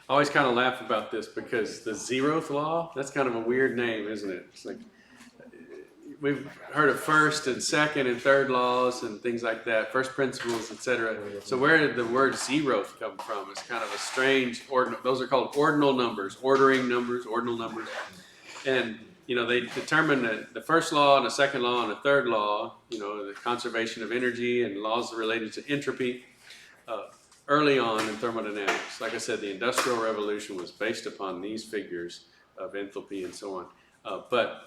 I always kind of laugh about this because the zeroth law, that's kind of a weird name, isn't it? It's like we've heard of first and second and third laws and things like that, first principles, etc. So where did the word zeroth come from? It's kind of a strange ordinal. Those are called ordinal numbers, ordering numbers, ordinal numbers. And they determined that the first law and the second law and the third law, the conservation of energy and laws related to entropy, early on in thermodynamics. Like I said, the Industrial Revolution was based upon these figures of enthalpy and so on. But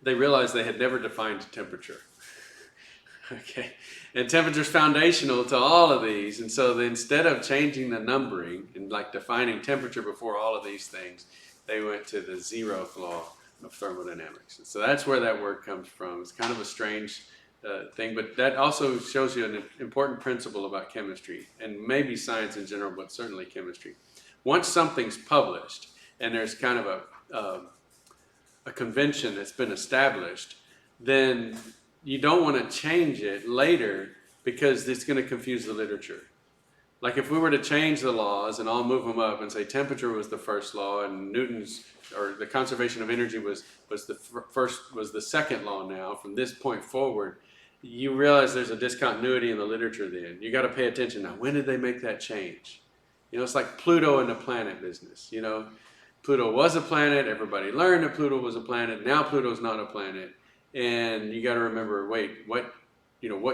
they realized they had never defined temperature. Okay, and temperature is foundational to all of these. And so instead of changing the numbering and like defining temperature before all of these things, they went to the zeroth law of thermodynamics. And so that's where that word comes from. It's kind of a strange thing, but that also shows you an important principle about chemistry and maybe science in general, but certainly chemistry. Once something's published and there's kind of a convention that's been established, then you don't want to change it later because it's going to confuse the literature. Like if we were to change the laws and all move them up and say temperature was the first law and Newton's or the conservation of energy was the second law now from this point forward, you realize there's a discontinuity in the literature then. You got to pay attention now. When did they make that change? It's like Pluto in the planet business. Pluto was a planet. Everybody learned that Pluto was a planet. Now Pluto's not a planet. And you got to remember, wait, what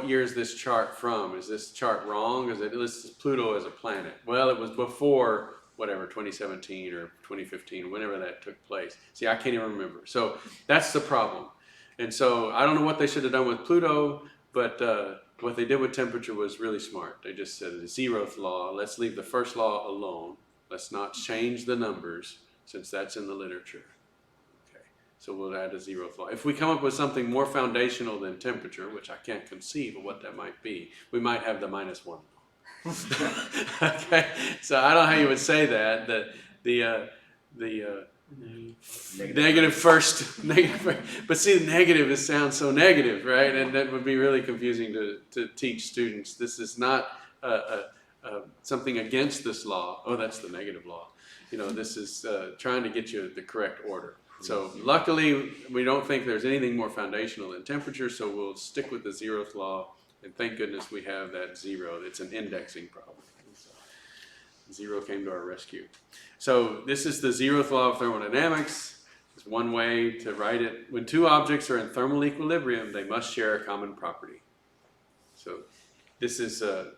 year is this chart from? Is this chart wrong? Is it lists Pluto as a planet? Well, it was before whatever, 2017 or 2015, whenever that took place. See, I can't even remember. So that's the problem. And so I don't know what they should have done with Pluto, but what they did with temperature was really smart. They just said the zeroth law, let's leave the first law alone. Let's not change the numbers since that's in the literature. Okay, so we'll add a zeroth law. If we come up with something more foundational than temperature, which I can't conceive of what that might be, we might have the -1 law. Okay, so I don't know how you would say that the negative first, but see, the negative sounds so negative, right? And that would be really confusing to teach students. This is not something against this law. Oh, that's the negative law. This is trying to get you the correct order. So luckily, we don't think there's anything more foundational than temperature, so we'll stick with the zeroth law. And thank goodness we have that zero. It's an indexing problem. So zero came to our rescue. So this is the zeroth law of thermodynamics. It's one way to write it. When two objects are in thermal equilibrium, they must share a common property. So this is a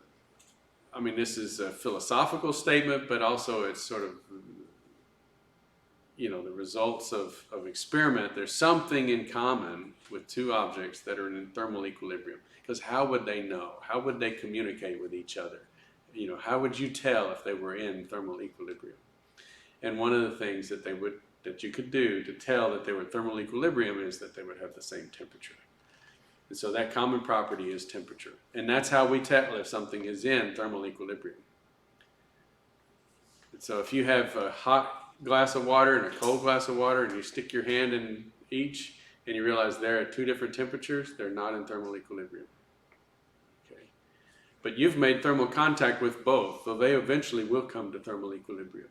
philosophical statement, but also it's sort of, the results of experiment. There's something in common with two objects that are in thermal equilibrium. Because how would they know? How would they communicate with each other? How would you tell if they were in thermal equilibrium? And one of the things that you could do to tell that they were in thermal equilibrium is that they would have the same temperature. And so that common property is temperature. And that's how we tell if something is in thermal equilibrium. And so if you have a hot glass of water and a cold glass of water and you stick your hand in each and you realize they're at two different temperatures, they're not in thermal equilibrium. Okay. But you've made thermal contact with both, so they eventually will come to thermal equilibrium.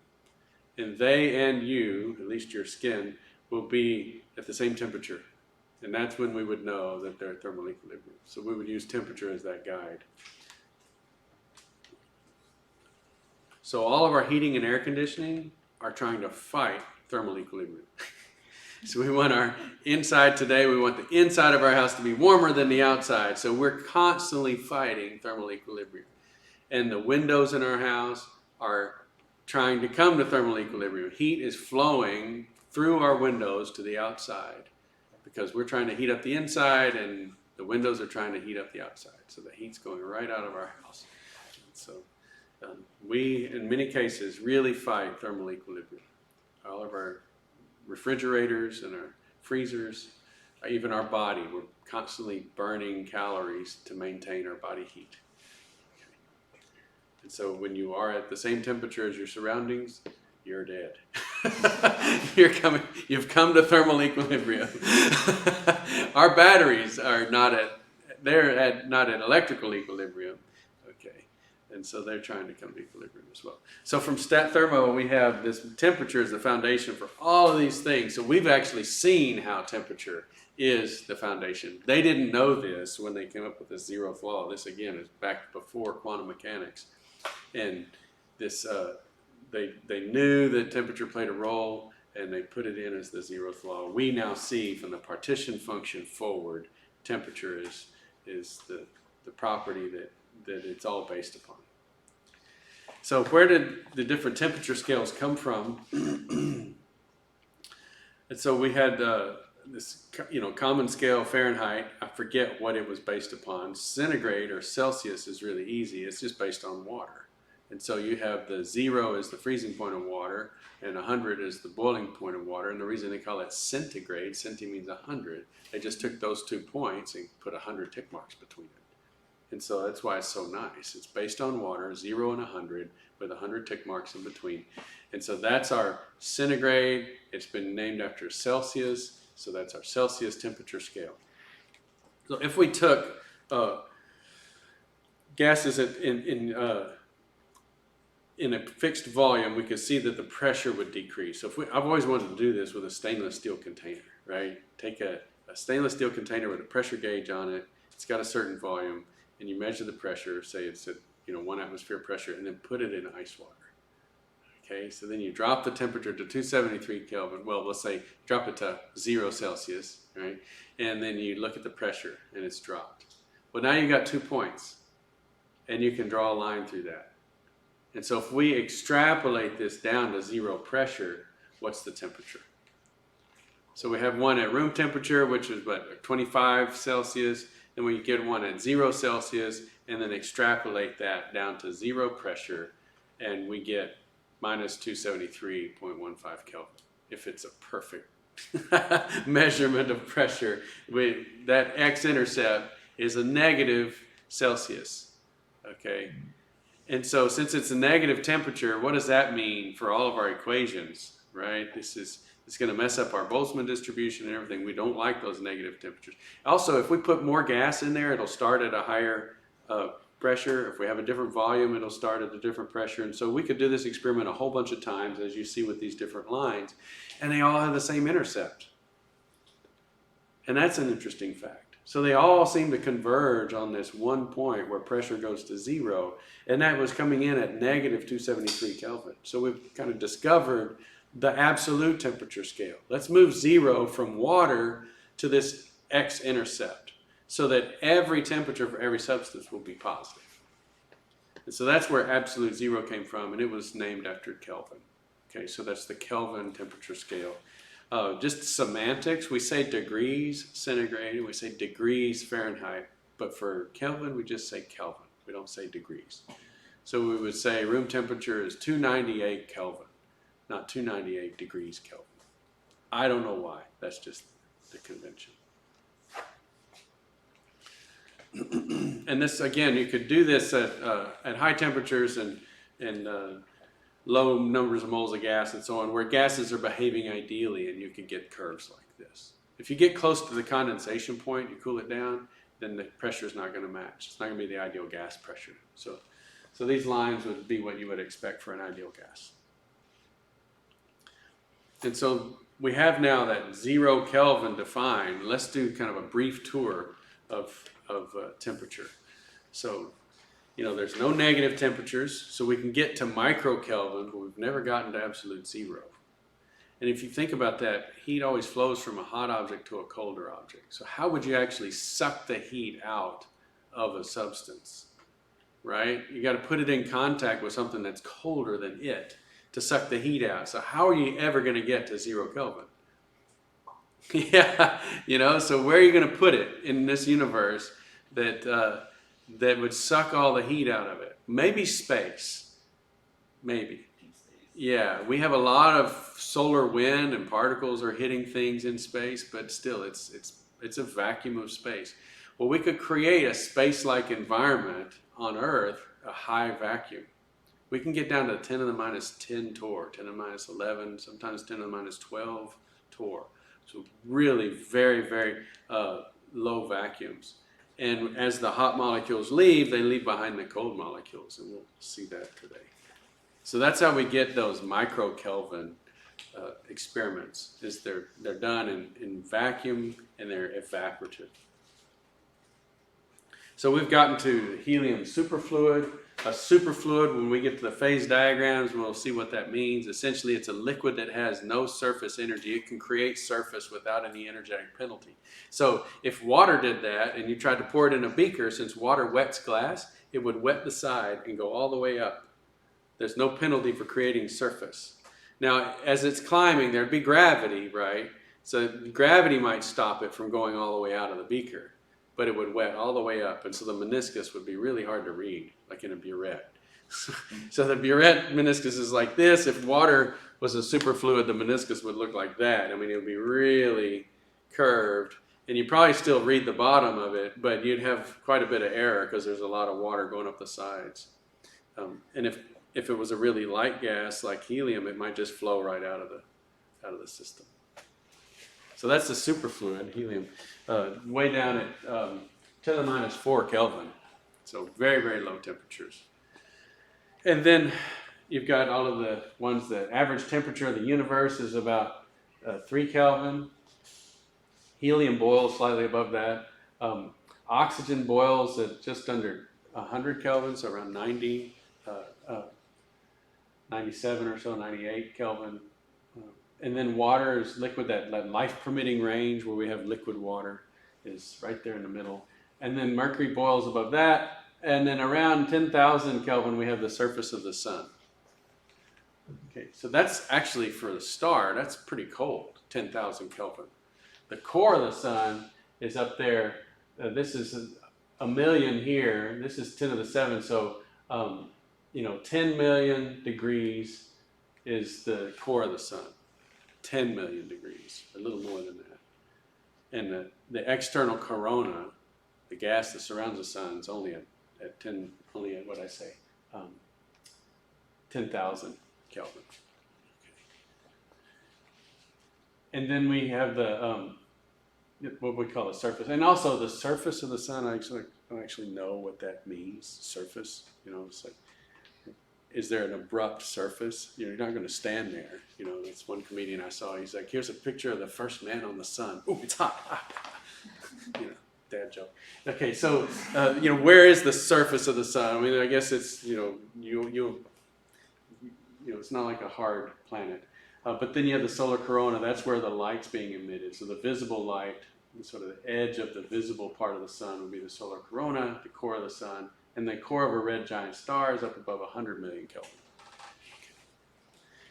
And they and you, at least your skin, will be at the same temperature. And that's when we would know that they're at thermal equilibrium. So we would use temperature as that guide. So all of our heating and air conditioning are trying to fight thermal equilibrium. So we want our inside today, we want the inside of our house to be warmer than the outside. So we're constantly fighting thermal equilibrium. And the windows in our house are trying to come to thermal equilibrium. Heat is flowing through our windows to the outside because we're trying to heat up the inside and the windows are trying to heat up the outside. So the heat's going right out of our house. So we, in many cases, really fight thermal equilibrium. All of our refrigerators and our freezers, even our body, we're constantly burning calories to maintain our body heat. Okay. And so when you are at the same temperature as your surroundings, you're dead. You've come to thermal equilibrium. Our batteries are not at electrical equilibrium. Okay. And so they're trying to come to equilibrium as well. So from stat thermo, we have this temperature as the foundation for all of these things. So we've actually seen how temperature is the foundation. They didn't know this when they came up with the zeroth law. This again is back before quantum mechanics. And this, they knew that temperature played a role, and they put it in as the zeroth law. We now see from the partition function forward, temperature is the property that it's all based upon. So where did the different temperature scales come from? And so we had this, common scale Fahrenheit. I forget what it was based upon. Centigrade or Celsius is really easy. It's just based on water. And so you have the 0 is the freezing point of water, and 100 is the boiling point of water. And the reason they call it centigrade, centi means 100, they just took those 2 points and put 100 tick marks between it. And so that's why it's so nice. It's based on water, 0 and 100, with 100 tick marks in between. And so that's our centigrade. It's been named after Celsius, so that's our Celsius temperature scale. So if we took gases in a fixed volume, we could see that the pressure would decrease. So I've always wanted to do this with a stainless steel container, right? Take a stainless steel container with a pressure gauge on it. It's got a certain volume, and you measure the pressure, say it's at 1 atmosphere pressure, and then put it in ice water. Okay, so then you drop the temperature to 273 Kelvin. Well, let's say drop it to 0 Celsius, right? And then you look at the pressure, and it's dropped. Well, now you got 2 points, and you can draw a line through that. And so if we extrapolate this down to 0 pressure, what's the temperature? So we have one at room temperature, which is 25 Celsius. Then we get one at 0 Celsius, and then extrapolate that down to 0 pressure, and we get minus 273.15 Kelvin. If it's a perfect measurement of pressure, that x-intercept is a negative Celsius, okay? And so since it's a negative temperature, what does that mean for all of our equations, right? It's going to mess up our Boltzmann distribution and everything. We don't like those negative temperatures. Also, if we put more gas in there, it'll start at a higher pressure. If we have a different volume, it'll start at a different pressure. And so we could do this experiment a whole bunch of times, as you see with these different lines, and they all have the same intercept. And that's an interesting fact. So they all seem to converge on this one point where pressure goes to 0, and that was coming in at negative 273 Kelvin. So we've kind of discovered the absolute temperature scale. Let's move 0 from water to this x-intercept so that every temperature for every substance will be positive. And so that's where absolute 0 came from, and it was named after Kelvin. Okay, so that's the Kelvin temperature scale. Just semantics, we say degrees centigrade, and we say degrees Fahrenheit, but for Kelvin, we just say Kelvin. We don't say degrees. So we would say room temperature is 298 Kelvin. Not 298 degrees Kelvin. I don't know why. That's just the convention. And this, again, you could do this at high temperatures and low numbers of moles of gas and so on, where gases are behaving ideally, and you can get curves like this. If you get close to the condensation point, you cool it down, then the pressure is not going to match. It's not going to be the ideal gas pressure. So these lines would be what you would expect for an ideal gas. And so we have now that 0 Kelvin defined. Let's do kind of a brief tour of temperature. So, there's no negative temperatures, so we can get to microkelvin, but we've never gotten to absolute 0. And if you think about that, heat always flows from a hot object to a colder object. So how would you actually suck the heat out of a substance, right? You got to put it in contact with something that's colder than it to suck the heat out. So how are you ever going to get to 0 Kelvin? Yeah, so where are you going to put it in this universe that would suck all the heat out of it? Maybe space. Maybe. Yeah, we have a lot of solar wind and particles are hitting things in space, but still it's a vacuum of space. Well, we could create a space-like environment on Earth, a high vacuum. We can get down to 10 to the minus 10 torr, 10 to the minus 11, sometimes 10 to the minus 12 torr. So really very, very low vacuums. And as the hot molecules leave, they leave behind the cold molecules, and we'll see that today. So that's how we get those micro-Kelvin experiments, is they're done in vacuum and they're evaporative. So we've gotten to helium superfluid. A superfluid, when we get to the phase diagrams, we'll see what that means. Essentially, it's a liquid that has no surface energy. It can create surface without any energetic penalty. So if water did that and you tried to pour it in a beaker, since water wets glass, it would wet the side and go all the way up. There's no penalty for creating surface. Now, as it's climbing, there'd be gravity, right? So gravity might stop it from going all the way out of the beaker, but it would wet all the way up, and so the meniscus would be really hard to read, like in a burette. So the burette meniscus is like this. If water was a superfluid, the meniscus would look like that. I mean, it would be really curved, and you'd probably still read the bottom of it, but you'd have quite a bit of error because there's a lot of water going up the sides. And if it was a really light gas like helium, it might just flow right out of the system. So that's the superfluid, helium, way down at 10 to the minus 4 Kelvin. So very, very low temperatures. And then you've got all of the ones that average temperature of the universe is about 3 Kelvin. Helium boils slightly above that. Oxygen boils at just under 100 Kelvin, so around 90, 97 or so, 98 Kelvin. And then water is liquid, that life-permitting range where we have liquid water is right there in the middle. And then mercury boils above that. And then around 10,000 Kelvin, we have the surface of the sun. Okay, so that's actually for the star, that's pretty cold, 10,000 Kelvin. The core of the sun is up there. This is a million here. This is 10 to the 7. So, 10 million degrees is the core of the sun. 10 million degrees, a little more than that. And the external corona, the gas that surrounds the sun, is only at 10,000 Kelvin. Okay. And then we have the what we call the surface, and also the surface of the sun. I don't actually know what that means. Surface, it's like, is there an abrupt surface? You're not going to stand there. That's one comedian I saw. He's like, here's a picture of the first man on the sun. Ooh, it's hot. Dad joke. Okay, so where is the surface of the sun? I mean, I guess it's it's not like a hard planet. But then you have the solar corona. That's where the light's being emitted. So the visible light, sort of the edge of the visible part of the sun, would be the solar corona, the core of the sun. And the core of a red giant star is up above 100 million Kelvin.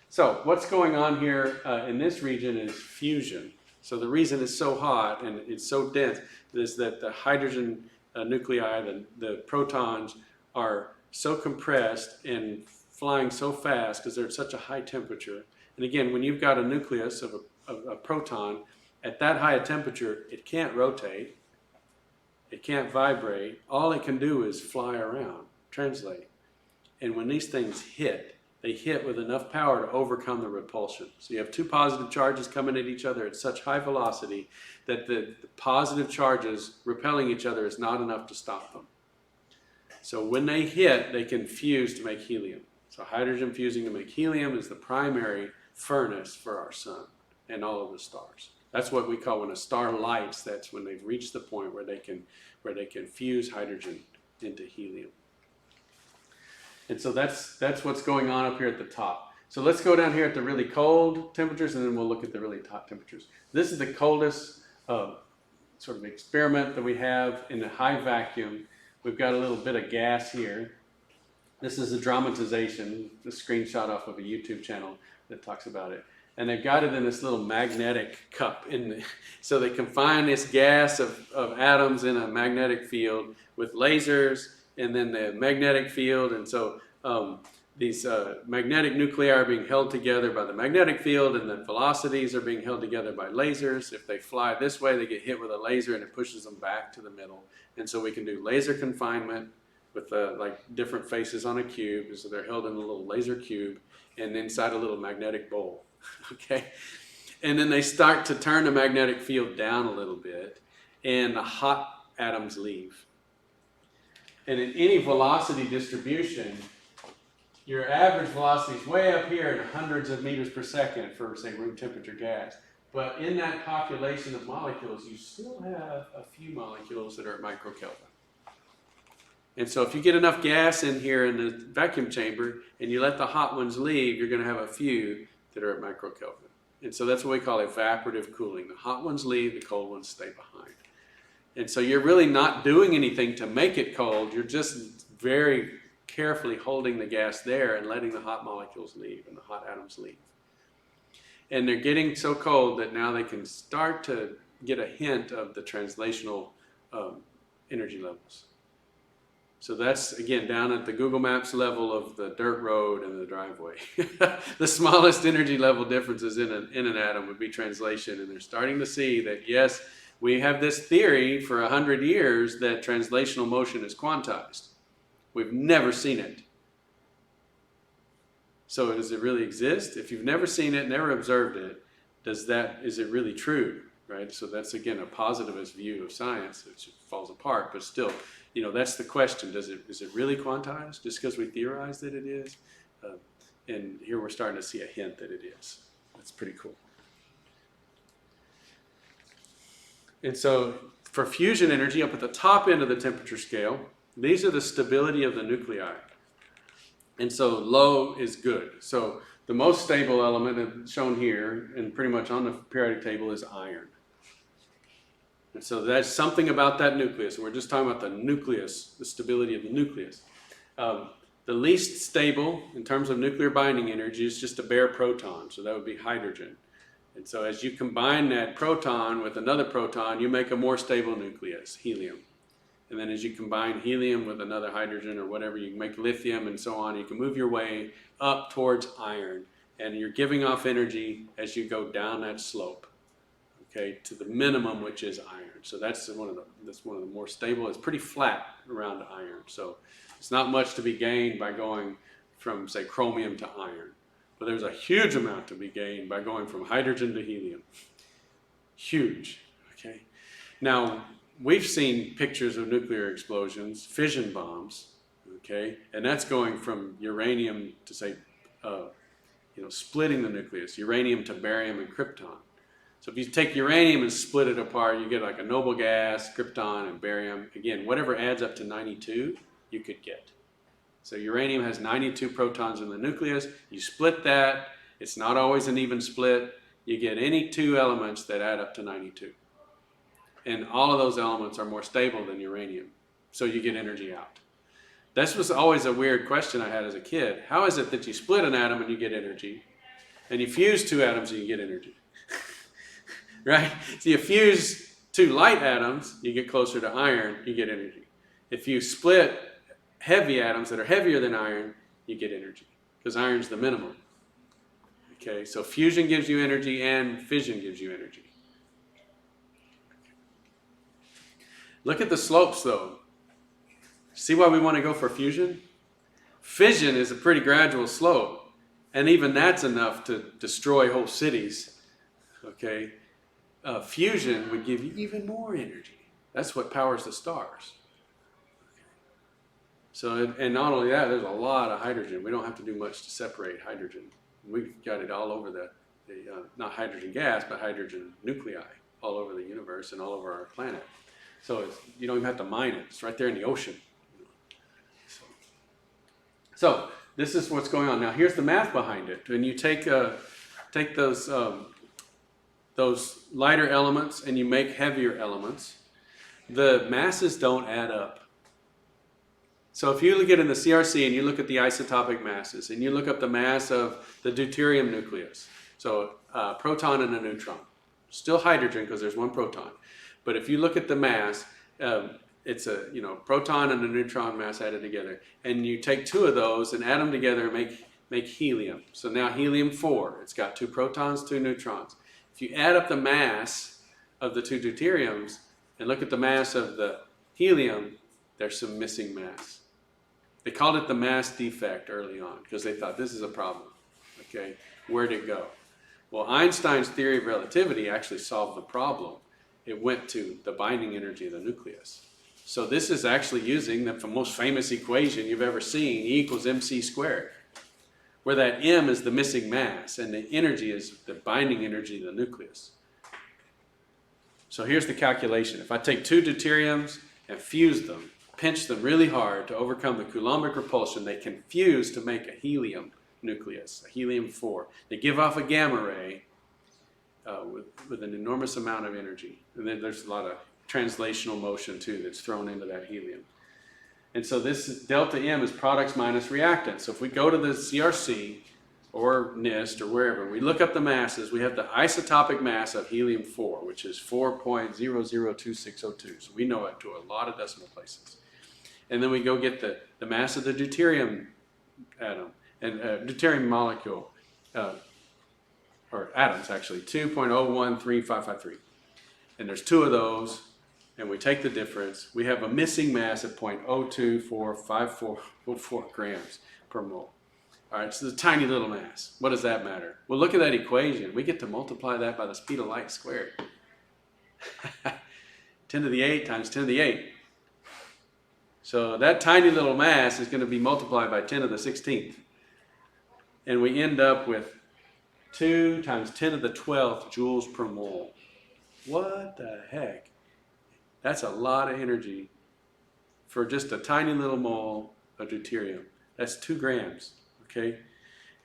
So what's going on here in this region is fusion. So the reason it's so hot and it's so dense is that the hydrogen nuclei, the protons, are so compressed and flying so fast because they're at such a high temperature. And again, when you've got a nucleus of a proton, at that high a temperature, it can't rotate. It can't vibrate. All it can do is fly around, translate. And when these things hit, they hit with enough power to overcome the repulsion. So you have two positive charges coming at each other at such high velocity that the positive charges repelling each other is not enough to stop them. So when they hit, they can fuse to make helium. So hydrogen fusing to make helium is the primary furnace for our sun and all of the stars. That's what we call when a star lights. That's when they've reached the point where they can fuse hydrogen into helium. And so that's what's going on up here at the top. So let's go down here at the really cold temperatures, and then we'll look at the really hot temperatures. This is the coldest sort of experiment that we have in a high vacuum. We've got a little bit of gas here. This is a dramatization, a screenshot off of a YouTube channel that talks about it. And they've got it in this little magnetic cup. So they confine this gas of atoms in a magnetic field with lasers, and then the magnetic field. And so these magnetic nuclei are being held together by the magnetic field, and then velocities are being held together by lasers. If they fly this way, they get hit with a laser, and it pushes them back to the middle. And so we can do laser confinement with like different faces on a cube. So they're held in a little laser cube and inside a little magnetic bowl. Okay, and then they start to turn the magnetic field down a little bit, and the hot atoms leave. And in any velocity distribution, your average velocity is way up here in hundreds of meters per second for, say, room temperature gas. But in that population of molecules, you still have a few molecules that are at microkelvin. And so if you get enough gas in here in the vacuum chamber and you let the hot ones leave, you're going to have a few that are at microkelvin. And so that's what we call evaporative cooling. The hot ones leave, the cold ones stay behind. And so you're really not doing anything to make it cold. You're just very carefully holding the gas there and letting the hot molecules leave and the hot atoms leave. And they're getting so cold that now they can start to get a hint of the translational energy levels. So that's, again, down at the Google Maps level of the dirt road and the driveway. The smallest energy level differences in an atom would be translation. And they're starting to see that, yes, we have this theory for 100 years that translational motion is quantized. We've never seen it. So does it really exist? If you've never seen it, never observed it, is it really true? Right? So that's, again, a positivist view of science, which falls apart, but still, you know, that's the question. Is it really quantized just because we theorize that it is? And here we're starting to see a hint that it is. That's pretty cool. And so for fusion energy, up at the top end of the temperature scale, these are the stability of the nuclei. And so low is good. So the most stable element shown here and pretty much on the periodic table is iron. And so that's something about that nucleus. We're just talking about the nucleus, the stability of the nucleus. The least stable in terms of nuclear binding energy is just a bare proton. So that would be hydrogen. And so as you combine that proton with another proton, you make a more stable nucleus, helium. And then as you combine helium with another hydrogen or whatever, you can make lithium and so on. You can move your way up towards iron. And you're giving off energy as you go down that slope, okay, to the minimum, which is iron. So that's one of the more stable. It's pretty flat around iron. So it's not much to be gained by going from, say, chromium to iron. But there's a huge amount to be gained by going from hydrogen to helium. Huge, okay? Now, we've seen pictures of nuclear explosions, fission bombs, okay? And that's going from uranium to, say, splitting the nucleus, uranium to barium and krypton. So if you take uranium and split it apart, you get like a noble gas, krypton, and barium. Again, whatever adds up to 92, you could get. So uranium has 92 protons in the nucleus. You split that. It's not always an even split. You get any two elements that add up to 92. And all of those elements are more stable than uranium. So you get energy out. This was always a weird question I had as a kid. How is it that you split an atom and you get energy? And you fuse two atoms and you get energy? Right? So you fuse two light atoms, you get closer to iron, you get energy. If you split heavy atoms that are heavier than iron, you get energy, because iron's the minimum. Okay, so fusion gives you energy and fission gives you energy. Look at the slopes though. See why we want to go for fusion? Fission is a pretty gradual slope, and even that's enough to destroy whole cities. Okay, fusion would give you even more energy. That's what powers the stars. So, and not only that, there's a lot of hydrogen. We don't have to do much to separate hydrogen. We've got it all over the not hydrogen gas, but hydrogen nuclei all over the universe and all over our planet. So you don't even have to mine it. It's right there in the ocean. So this is what's going on. Now here's the math behind it. When you take those lighter elements and you make heavier elements, the masses don't add up. So if you look at in the CRC and you look at the isotopic masses and you look up the mass of the deuterium nucleus, so a proton and a neutron, still hydrogen because there's one proton, but if you look at the mass, it's a proton and a neutron mass added together, and you take two of those and add them together and make helium. So now helium-4, it's got two protons, two neutrons. If you add up the mass of the two deuteriums and look at the mass of the helium, there's some missing mass. They called it the mass defect early on because they thought this is a problem. Okay, where'd it go? Well, Einstein's theory of relativity actually solved the problem. it went to the binding energy of the nucleus. So this is actually using the most famous equation you've ever seen, E equals mc squared, where that m is the missing mass and the energy is the binding energy of the nucleus. So here's the calculation. If I take two deuteriums and fuse them, pinch them really hard to overcome the Coulombic repulsion, they can fuse to make a helium nucleus, a helium-4. They give off a gamma ray with an enormous amount of energy. And then there's a lot of translational motion too that's thrown into that helium. And so this delta M is products minus reactants. So if we go to the CRC or NIST or wherever, we look up the masses, we have the isotopic mass of helium-4, which is 4.002602. So we know it to a lot of decimal places. And then we go get the mass of the deuterium atom, and deuterium molecule, or atoms actually, 2.013553. And there's two of those, and we take the difference. We have a missing mass at 0.024544 grams per mole. All right, so it's a tiny little mass. What does that matter? Well, look at that equation. We get to multiply that by the speed of light squared. 10 to the 8 times 10 to the 8. So that tiny little mass is going to be multiplied by 10 to the 16th. And we end up with 2 times 10 to the 12th joules per mole. What the heck? That's a lot of energy for just a tiny little mole of deuterium. That's 2 grams, okay?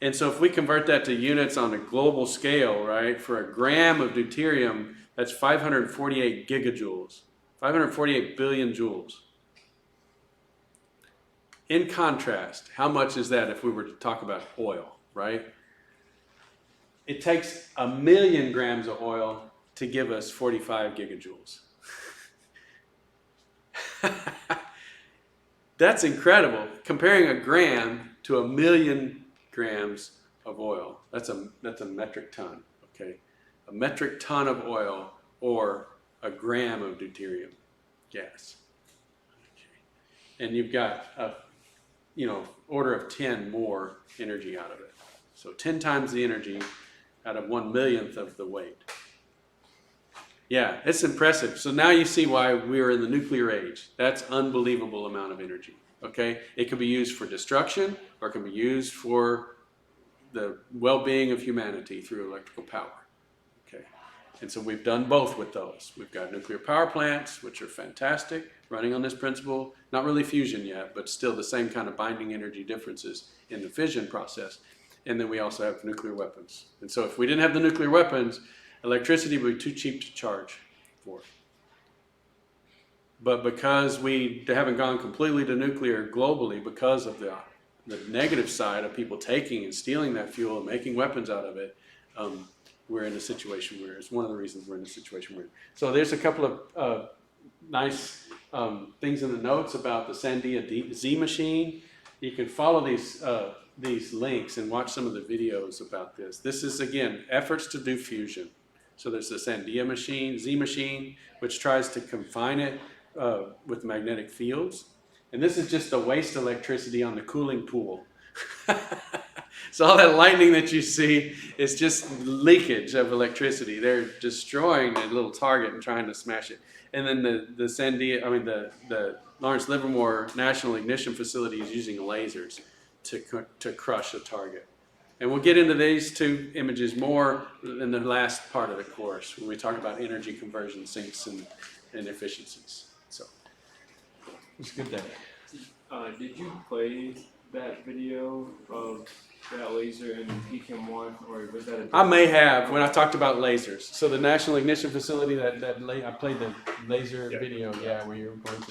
And so if we convert that to units on a global scale, right, for a gram of deuterium, that's 548 gigajoules, 548 billion joules. In contrast, how much is that if we were to talk about oil, right? It takes 1,000,000 grams of oil to give us 45 gigajoules. That's incredible. Comparing a gram to 1,000,000 grams of oil, that's a metric ton, okay? A metric ton of oil or a gram of deuterium gas. Okay. And you've got a order of 10 more energy out of it. So 10 times the energy out of 1/1,000,000th of the weight. Yeah, it's impressive. So now you see why we're in the nuclear age. That's unbelievable amount of energy, okay? It can be used for destruction or it can be used for the well-being of humanity through electrical power, okay? And so we've done both with those. We've got nuclear power plants, which are fantastic, running on this principle. Not really fusion yet, but still the same kind of binding energy differences in the fission process. And then we also have nuclear weapons. And so if we didn't have the nuclear weapons, electricity would be too cheap to charge for. But because we haven't gone completely to nuclear globally because of the negative side of people taking and stealing that fuel and making weapons out of it, we're in a situation where it's one of the reasons we're in the situation we're in. So there's a couple of nice things in the notes about the Sandia Z machine. You can follow these links and watch some of the videos about this. This is, again, efforts to do fusion. So there's the Sandia machine, Z machine, which tries to confine it with magnetic fields. And this is just the waste electricity on the cooling pool. So all that lightning that you see is just leakage of electricity. They're destroying a little target and trying to smash it. And then the Lawrence Livermore National Ignition Facility is using lasers to crush a target. And we'll get into these two images more in the last part of the course when we talk about energy conversion sinks and efficiencies. So it's a good day. Did you play that video of that laser in CHEM 1, or was that I may have when I talked about lasers. So the National Ignition Facility, I played the laser video, where you were going to